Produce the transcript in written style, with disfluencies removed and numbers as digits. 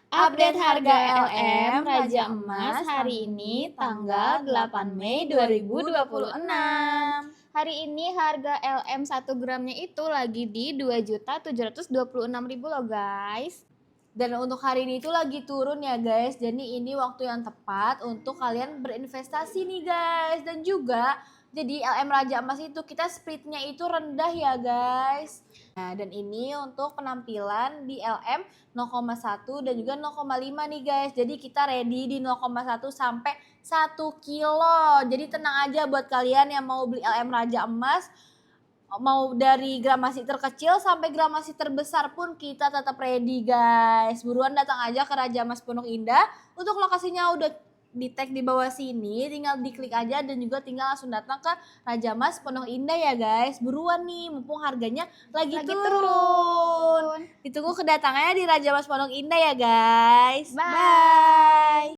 Update harga LM Raja Emas hari ini tanggal 8 Mei 2026. Hari ini harga LM 1 gramnya itu lagi di 2.726.000 loh guys. Dan untuk hari ini itu lagi turun ya guys. Jadi ini waktu yang tepat untuk kalian berinvestasi nih guys. Dan juga jadi LM Raja Emas itu kita spreadnya itu rendah ya guys. Nah dan ini untuk penampilan di LM 0,1 dan juga 0,5 nih guys. Jadi kita ready di 0,1 sampai 1 kilo. Jadi tenang aja buat kalian yang mau beli LM Raja Emas. Mau dari gramasi terkecil sampai gramasi terbesar pun kita tetap ready guys. Buruan datang aja ke Raja Emas Pondok Indah. Untuk lokasinya udah di tag di bawah sini, tinggal diklik aja dan juga tinggal langsung datang ke Raja Emas Pondok Indah ya guys. Buruan nih, mumpung harganya lagi turun. Ditunggu kedatangannya di Raja Emas Pondok Indah ya guys. Bye.